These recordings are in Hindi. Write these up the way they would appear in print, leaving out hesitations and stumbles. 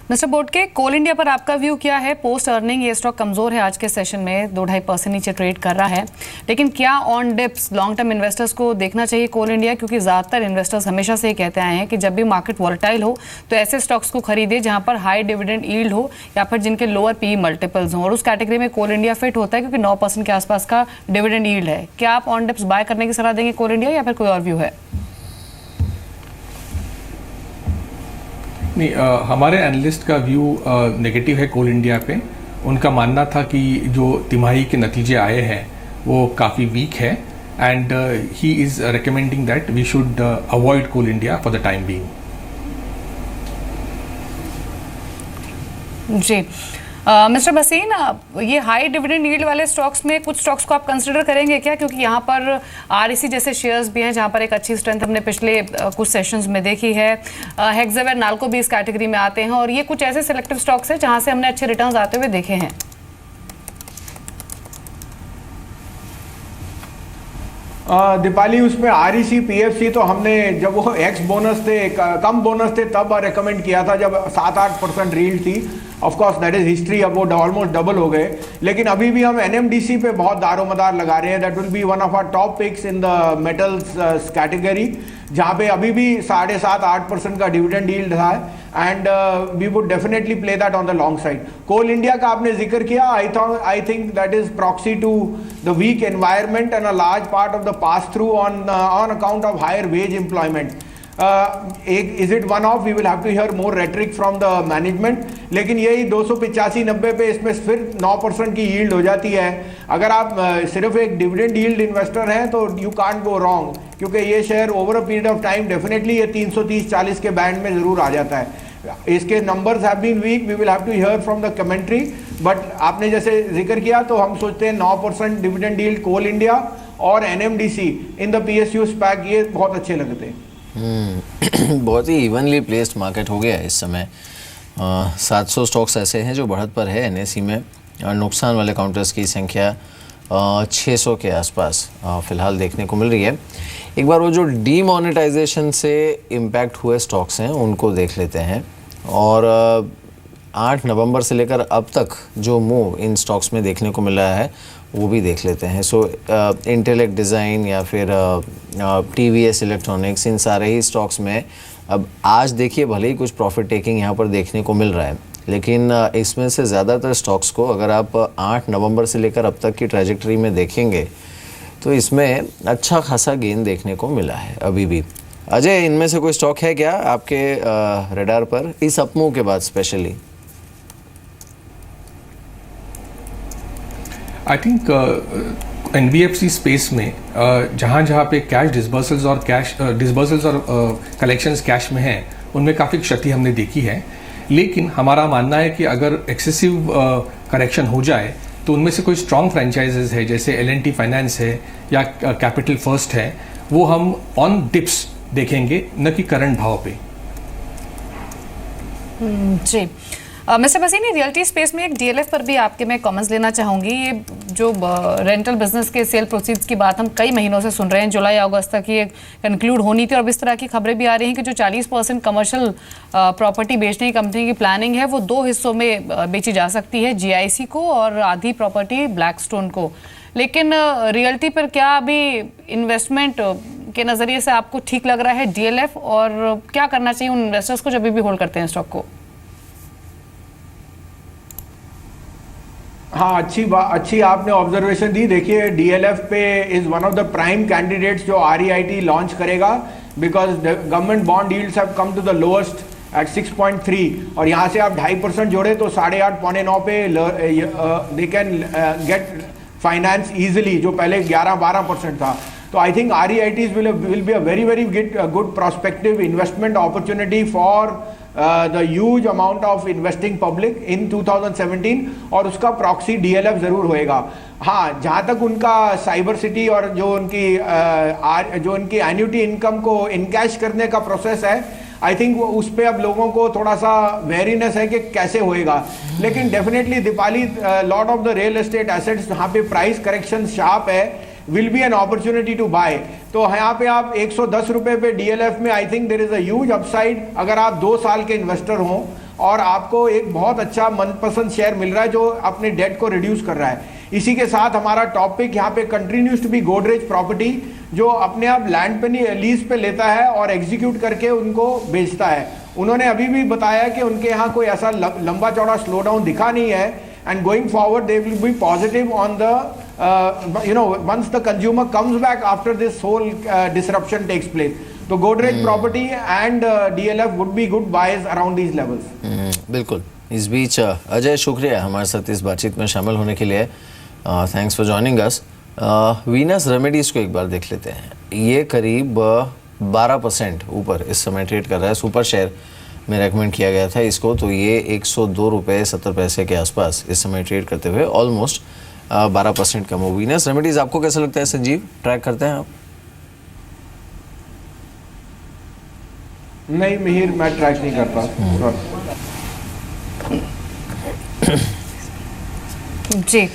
मिस्टर बोडके, कोल इंडिया पर आपका व्यू क्या है? पोस्ट अर्निंग ये स्टॉक कमजोर है, आज के सेशन में 2-2.5% नीचे ट्रेड कर रहा है, लेकिन क्या on dips long term investors को देखना चाहिए कोल इंडिया? क्योंकि ज़्यादातर इन्वेस्टर्स हमेशा से ये कहते आए हैं कि जब भी मार्केट वॉलेटाइल हो तो ऐसे स्टॉक्स को खरीदे जहां पर हाई डिविडेंड यील्ड हो या फिर जिनके लोअर पी मल्टीपल्स हों, और उस कैटेगरी में कोल इंडिया फिट होता है क्योंकि 9% के आसपास का डिविडेंड यील्ड है। क्या आप ऑन डिप्स बाय करने की सलाह देंगे कोल इंडिया, या फिर कोई और व्यू है? नहीं, हमारे एनालिस्ट का व्यू नेगेटिव है कोल इंडिया पे। उनका मानना था कि जो तिमाही के नतीजे आए हैं वो काफ़ी वीक है and he is recommending that we should avoid Coal India for the time being. जी मिस्टर भसीन, ये हाई डिविडेंड यील्ड वाले स्टॉक्स में कुछ स्टॉक्स को आप कंसिडर करेंगे क्या? क्योंकि यहाँ पर आरईसी जैसे शेयर्स भी हैं जहाँ पर एक अच्छी स्ट्रेंथ हमने पिछले कुछ सेशंस में देखी है। हेक्सावेयर, नाल्को भी इस कैटेगरी में आते हैं, और ये कुछ ऐसे सिलेक्टिव स्टॉक्स हैं जहाँ से हमने अच्छे रिटर्न्स आते हुए देखे हैं। दीपाली, उसमें आरईसी पीएफसी तो हमने जब वो एक्स बोनस थे, कम बोनस थे, तब रिकमेंड किया था जब 7-8% रील्ड थी। Of course that is history, अब वो ऑलमोस्ट डबल हो गए। लेकिन अभी भी हम एनएमडीसी पे बहुत दारोमदार लगा रहे हैं। That will be one of our top picks in the metals category, जहाँ पे अभी भी 7.5-8% का डिविडेंड यील्ड था, and we would definitely play that on the long side. Coal India का आपने जिक्र किया, I think that is proxy to the weak environment and a large part of the pass through on account of higher wage employment. Is it one off, we will have to hear more rhetoric from the management. लेकिन यही 285-90 पे इसमें फिर 9% की यील्ड हो जाती है। अगर आप सिर्फ एक डिविडेंड यील्ड इन्वेस्टर हैं तो यू कांट गो रॉन्ग, क्योंकि ये share over a period of time definitely ये 330-40 के बैंड में जरूर आ जाता है। इसके numbers have been weak, we will have to hear from the commentary, but आपने जैसे जिक्र किया तो हम सोचते हैं 9% डिविडेंड यील्ड कोल इंडिया और NMDC in the PSU space, ये बहुत अच्छे लगते हैं। बहुत ही इवनली प्लेस्ड मार्केट हो गया है इस समय। 700 स्टॉक्स ऐसे हैं जो बढ़त पर है एनएसई में, और नुकसान वाले काउंटर्स की संख्या 600 के आसपास फ़िलहाल देखने को मिल रही है। एक बार वो जो डीमोनेटाइजेशन से इम्पैक्ट हुए स्टॉक्स हैं उनको देख लेते हैं, और 8 नवंबर से लेकर अब तक जो मूव इन स्टॉक्स में देखने को मिल रहा है वो भी देख लेते हैं। सो इंटेलेक्ट डिज़ाइन या फिर टीवीएस इलेक्ट्रॉनिक्स, इन सारे ही स्टॉक्स में अब आज देखिए भले ही कुछ प्रॉफिट टेकिंग यहाँ पर देखने को मिल रहा है, लेकिन इसमें से ज़्यादातर स्टॉक्स को अगर आप 8 नवंबर से लेकर अब तक की ट्रैजेक्टरी में देखेंगे तो इसमें अच्छा खासा गेन देखने को मिला है अभी भी। अजय, इनमें से कोई स्टॉक है क्या आपके रडार पर इस अपमूव के बाद specially? I think NBFC space में जहाँ पे कैश डिसबर्सल्स और कलेक्शंस कैश में हैं, उनमें काफ़ी क्षति हमने देखी है। लेकिन हमारा मानना है कि अगर एक्सेसिव करेक्शन हो जाए तो उनमें से कोई स्ट्रॉन्ग फ्रेंचाइजेज है, जैसे एल&टी फाइनेंस है या कैपिटल फर्स्ट है, वो हम ऑन डिप्स देखेंगे, न कि करंट भाव पे। जी मिस्टर भसीन, रियल्टी स्पेस में एक डीएलएफ पर भी आपके मैं कमेंट्स लेना चाहूँगी। ये जो रेंटल बिजनेस के सेल प्रोसीड्स की बात हम कई महीनों से सुन रहे हैं, जुलाई अगस्त तक ये कंक्लूड होनी थी, और अब इस तरह की खबरें भी आ रही हैं कि जो 40% कमर्शियल प्रॉपर्टी बेचने की कंपनी की प्लानिंग है वो 2 हिस्सों में बेची जा सकती है, जीआईसी को और आधी प्रॉपर्टी ब्लैकस्टोन को। लेकिन रियल्टी पर क्या अभी इन्वेस्टमेंट के नज़रिए से आपको ठीक लग रहा है डीएलएफ, और क्या करना चाहिए उन इन्वेस्टर्स को जब भी होल्ड करते हैं स्टॉक को? हाँ, अच्छी आपने ऑब्जर्वेशन दी। देखिए, डीएलएफ पे is one of the prime candidates जो आरईआईटी लॉन्च करेगा, because government bond yields have come to the lowest at 6.3, और यहाँ से आप 2.5% जोड़े तो 8.5-9 पे they can get finance easily, जो पहले 11-12% था। तो I think REITs will be a very good prospective investment opportunity for the huge amount of investing public in 2017, और उसका प्रॉक्सी DLF जरूर होएगा। हाँ, जहाँ तक उनका साइबर सिटी और जो उनकी एन्युटी इनकम को इनकैश करने का प्रोसेस है, आई थिंक उस पर अब लोगों को थोड़ा सा वेरीनेस है कि कैसे होएगा। लेकिन definitely Deepali, lot of the real estate assets जहाँ पे प्राइस करेक्शन शार्प है, will be an opportunity to buy. तो यहाँ पे आप 110 रुपए पे डीएलएफ में I think there is a huge upside अगर आप 2 साल के इन्वेस्टर हों, और आपको एक बहुत अच्छा मनपसंद शेयर मिल रहा है जो अपने डेट को रिड्यूस कर रहा है। इसी के साथ हमारा टॉपिक यहाँ पे continues to be Godrej property, जो अपने आप लैंड पे नहीं लीज पे लेता है और एग्जीक्यूट करके उनको बेचता है। उन्होंने अभी भी बताया कि उनके यहाँ कोई ऐसा लंबा चौड़ा स्लो डाउन दिखा नहीं है, and going forward they will be positive on the once the consumer comes back after this whole disruption takes place. तो Godrej Property and DLF would be good buys around these levels. बिल्कुल। इस बीच अजय, शुक्रिया हमारे साथ इस बातचीत में शामिल होने के लिए। Thanks for joining us. Venus remedies को एक बार देख लेते हैं। ये करीब 12% ऊपर इस समय ट्रेड कर रहा है। सुपर शेयर में रेकमेंड किया गया था इसको, तो ये 102 रुपये 70 पैसे के आसपास इस समय ट्रेड करते हुए ऑलमोस्ट 12% कम हो। वीनस रेमेडीज आपको कैसा लगता है संजीव, ट्रैक करते हैं आप? नहीं मिहिर, मैं ट्रैक नहीं करता। जी,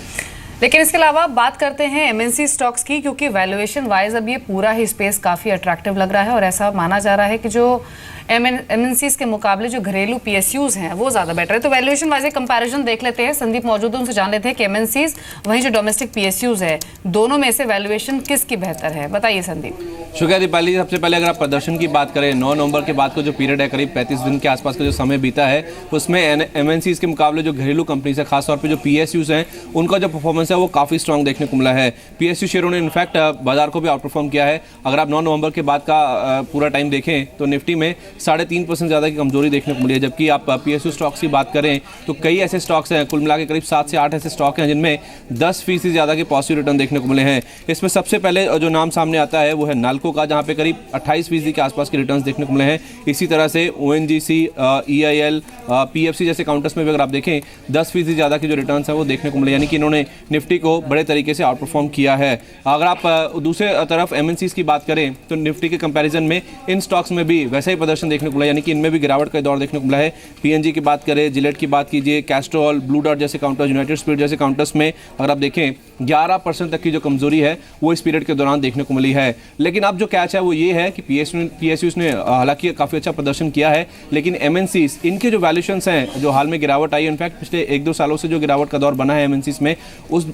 लेकिन इसके अलावा बात करते हैं एमएनसी स्टॉक्स की, क्योंकि वैल्यूएशन वाइज अब ये पूरा ही स्पेस काफ़ी अट्रैक्टिव लग रहा है और ऐसा माना जा रहा है कि जो एमएनसीज के मुकाबले जो घरेलू पीएसयूज हैं वो ज़्यादा बेटर है। तो वैल्यूएशन वाइज एक कंपैरिजन देख लेते हैं। संदीप मौजूद है, उनसे जान लेते हैं कि एमएनसीज वहीं जो डोमेस्टिक पीएसयूज है, दोनों में से वैल्यूएशन किसकी बेहतर है, बताइए संदीप। शुक्रिया दीपाली। सबसे पहले अगर आप प्रदर्शन की बात करें, 9 नवंबर के बाद का जो पीरियड है, करीब 35 दिन के आसपास का जो समय बीता है, उसमें एमएनसीज के मुकाबले जो घरेलू कंपनीज है, खासतौर पे जो पीएसयूज हैं, उनका जो परफॉर्मेंस है वो काफ़ी स्ट्रॉन्ग देखने को मिला है। पीएसयू शेयरों ने इनफैक्ट बाजार को भी आउट परफॉर्म किया है। अगर आप 9 नवंबर के बाद का पूरा टाइम देखें तो निफ्टी में 3.5% ज़्यादा की कमजोरी देखने को मिली है, जबकि आप पीएसयू स्टॉक्स की बात करें तो कई ऐसे स्टॉक्स हैं, कुल मिला के करीब 7 से 8 ऐसे स्टॉक हैं जिनमें 10% ज़्यादा के पॉजिटिव रिटर्न देखने को मिले हैं। इसमें सबसे पहले जो नाम सामने आता है वो है नाल्को का, जहाँ पे करीब 28% के आसपास के रिटर्न्स देखने को मिले हैं। इसी तरह से ओएनजीसी, ईआईएल, पीएफसी जैसे काउंटर्स में भी अगर आप देखें 10% ज़्यादा के जो रिटर्न्स हैं वो देखने को मिले, यानी कि इन्होंने निफ्टी को बड़े तरीके से आउट परफॉर्म किया है। अगर आप दूसरे तरफ एमएनसीज की बात करें तो निफ्टी के कंपैरिजन में इन स्टॉक्स में भी वैसा ही प्रदर्शन देखने को मिला, यानी कि इनमें भी गिरावट का दौर देखने को मिला है। पीएनजी की बात करें, जिलेट की बात कीजिए, कैस्ट्रॉल, ब्लू डॉट जैसे काउंटर्स, यूनाइटेड स्पिरिट जैसे काउंटर्स में अगर आप देखें 11% तक की जो कमजोरी है वो इस पीरियड के दौरान देखने को मिली है। लेकिन अब जो कैच है वो ये है कि पीएसयूज ने हालांकि काफ़ी अच्छा प्रदर्शन किया है, लेकिन एमएनसीज इनके जो वैल्यूएशंस हैं, जो हाल में गिरावट आई है, इनफैक्ट पिछले 1-2 सालों से जो गिरावट का दौर बना है एमएनसीज में,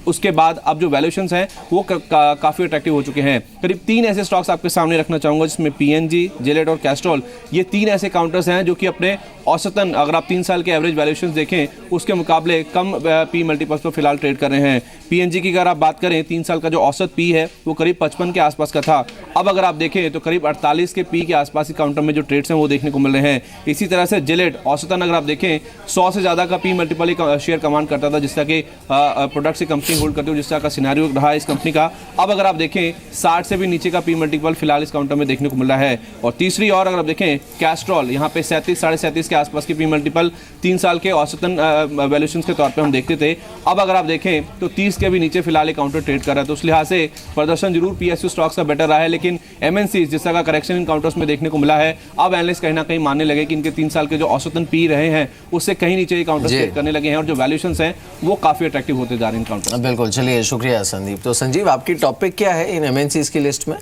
उसके बाद अब जो वैल्यूएशंस हैं वो काफ़ी अट्रैक्टिव हो चुके हैं। करीब 3 ऐसे स्टॉक्स आपके सामने रखना चाहूँगा, जिसमें पीएनजी, जिलेट और कैस्ट्रॉल, ये 3 ऐसे काउंटर्स हैं जो कि अपने औसतन अगर आप 3 साल के एवरेज वैल्यूएशंस देखें उसके मुकाबले कम पी मल्टीपल्स पर फिलहाल ट्रेड कर रहे हैं। पीएनजी की अगर आप बात करें, 3 साल का जो औसत पी है वो करीब 55 के आसपास का था। अब अगर आप देखें तो करीब 48 के पी के आसपास ही काउंटर में जो ट्रेड्स हैं वो देखने को मिल रहे हैं। इसी तरह से जिलेट औसतन अगर आप देखें 100 से ज़्यादा का पी मल्टीपल ही शेयर कमांड करता था, जिस तरह के प्रोडक्ट से कंपनी होल्ड करती है, जिस तरह का सिनेरियो रहा है इस कंपनी का। अब अगर आप देखें 60 से भी नीचे का पी मल्टीपल फिलहाल इस काउंटर में देखने को मिल रहा है। और तीसरी और अगर आप देखें कैस्ट्रॉल, यहाँ पे 37, 37.5 के आसपास की पी मल्टीपल 3 साल के औसतन वैल्यूएशन के तौर पे हम देखते थे। अब अगर आप देखें तो 30 के भी नीचे फिलहाल एक काउंटर ट्रेड कर रहा है। तो उस लिहाज से प्रदर्शन जरूर पीएसयू स्टॉक्स का बेटर रहा है, लेकिन एमएनसी जिस तरह का करेक्शन इन काउंटर्स में देखने को मिला है, अब एनालिस्ट कहीं ना कहीं मानने लगे कि इनके 3 साल के जो औसतन पी रहे हैं उससे कहीं नीचे ये काउंटर ट्रेड करने लगे हैं और जो वैल्यूएशंस हैं वो काफी अट्रैक्टिव होते जा रहे हैं काउंटर। बिल्कुल, चलिए शुक्रिया संदीप। तो संजीव, आपकी टॉपिक क्या है इन एमएनसीज की लिस्ट में?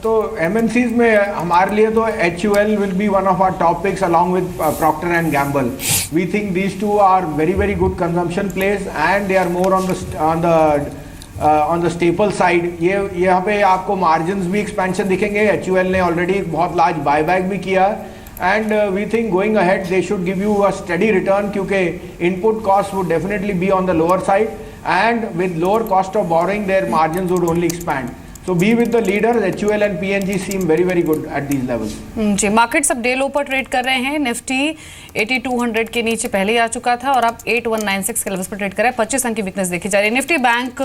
तो एमएनसीज में हमारे लिए तो HUL will be one of our topics along with Procter and Gamble. We think these two are very very good consumption place and they are more on the staple side. ये यहाँ पे आपको मार्जिन्स भी एक्सपेंशन दिखेंगे। HUL ने ऑलरेडी बहुत लार्ज बायबैक भी किया and we think going ahead they should give you a steady return, क्योंकि input cost would definitely be on the lower side and with lower cost of borrowing their margins would only expand. So be with the leaders. HUL and PNG seem very very good at these levels. जी, मार्केट्स अब डे लो पर ट्रेड कर रहे हैं। निफ्टी 8200 के नीचे पहले ही आ चुका था और अब 8196 के लेवल्स पर ट्रेड कर रहा है। 25 अंक की वीकनेस देखी जा रही है। निफ्टी बैंक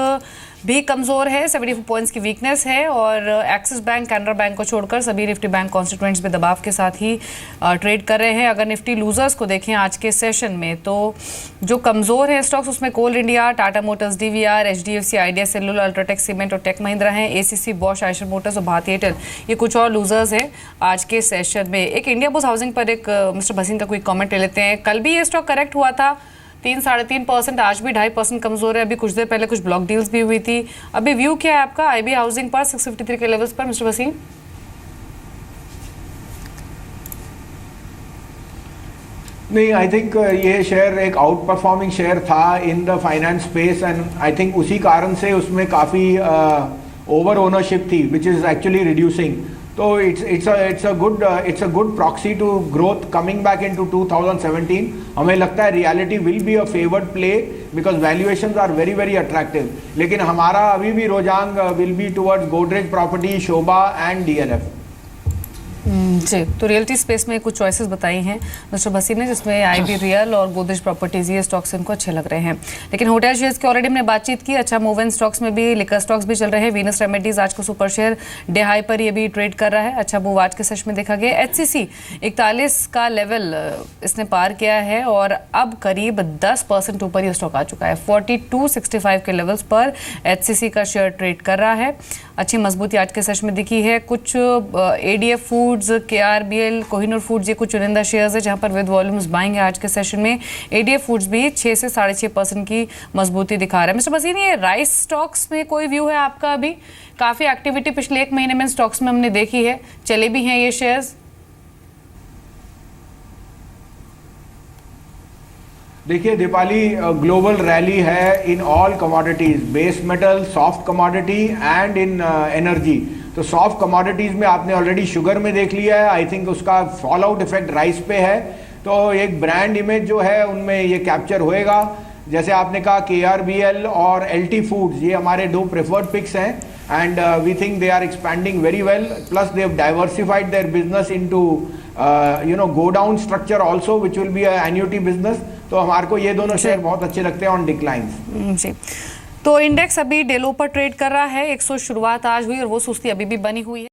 भी कमजोर है, 74 पॉइंट्स की वीकनेस है और एक्सिस बैंक, कैनरा बैंक को छोड़कर सभी निफ्टी बैंक कॉन्स्टिट्यूएंट्स भी दबाव के साथ ही ट्रेड कर रहे हैं। अगर निफ्टी लूजर्स को देखें आज के सेशन में तो जो कमजोर है स्टॉक्स उसमें कोल इंडिया, टाटा मोटर्स, DVR, HDFC, आइडिया सेलुलर, अल्ट्राटेक सीमेंट और टेक महिंद्रा हैं। ACC, बॉश, आयशर मोटर्स और भारतीय एयरटेल, ये कुछ और लूजर्स हैं आज के सेशन में। एक इंडिया बुल्स हाउसिंग पर एक मिस्टर भसीन का कोई कमेंट ले लेते हैं। कल भी ये स्टॉक करेक्ट हुआ था 3-3.5%, आज भी 2.5% कमजोर है। अभी कुछ देर पहले कुछ ब्लॉक डील्स भी हुई थी। अभी व्यू क्या है आपका IB हाउसिंग पर 653 के लेवल्स पर मिस्टर भसीन? नहीं, आई थिंक ये शेयर एक आउट परफॉर्मिंग शेयर था in the finance space, and I think उसी कारण से उसमें काफ़ी ओवर ओनरशिप थी विच इज़ एक्चुअली रिड्यूसिंग. तो it's a good proxy to growth coming back into 2017. हमें लगता है realty will be a favoured play because valuations are very very attractive. लेकिन हमारा अभी भी रुझान will be towards Godrej Property, Sobha and DLF. जी, तो रियल्टी स्पेस में कुछ चॉइसेस बताई हैं मिस्टर भसी ने, जिसमें आईबी रियल और गोदरेज प्रॉपर्टीज, ये स्टॉक्स इनको अच्छे लग रहे हैं. लेकिन होटल शेयर्स की ऑलरेडी हमने बातचीत की. अच्छा मूव इन स्टॉक्स में भी लिकर स्टॉक्स भी चल रहे हैं. वीनस रेमेडीज आज को सुपर शेयर डे हाई पर ये भी ट्रेड कर रहा है. अच्छा मूव आज के सेशन में देखा गया. एचसीसी 41 का लेवल इसने पार किया है और अब करीब 10% ऊपर ये स्टॉक आ चुका है. 4265 के लेवल्स पर एचसीसी का शेयर ट्रेड कर रहा है. अच्छी मजबूती आज के सेशन में दिखी है. कुछ ADF foods, KRBL, Kohinoor foods, ये कुछ चुनिंदा शेयर्स है जहां पर विद वॉल्यूम्स बाइंग है आज के सेशन में. एडीएफ फूड्स भी 6 से 6.5% की मजबूती दिखा रहा है. मिस्टर भसीन, ये राइस स्टॉक्स में कोई व्यू है आपका? अभी काफी एक्टिविटी पिछले 1 महीने में स्टॉक्स में हमने देखी है, चले भी हैं ये शेयर्स. देखिए दीपाली, ग्लोबल रैली है in all commodities, base metal, soft commodity and in energy. तो सॉफ्ट कमोडिटीज में आपने ऑलरेडी शुगर में देख लिया है. आई थिंक उसका फॉल आउट इफेक्ट राइस पे है. तो एक ब्रांड इमेज जो है उनमें ये कैप्चर होएगा. जैसे आपने कहा KRBL और LT फूड्स, ये हमारे 2 प्रेफर्ड पिक्स हैं. And we think they are expanding very well. Plus they have diversified their business into godown structure also which will be annuity business. तो हमारे को ये दोनों शेयर बहुत अच्छे लगते हैं ऑन डिक्लाइंस. जी, तो इंडेक्स अभी डेलो पर ट्रेड कर रहा है. 100 शुरुआत आज हुई और वो सुस्ती अभी भी बनी हुई है.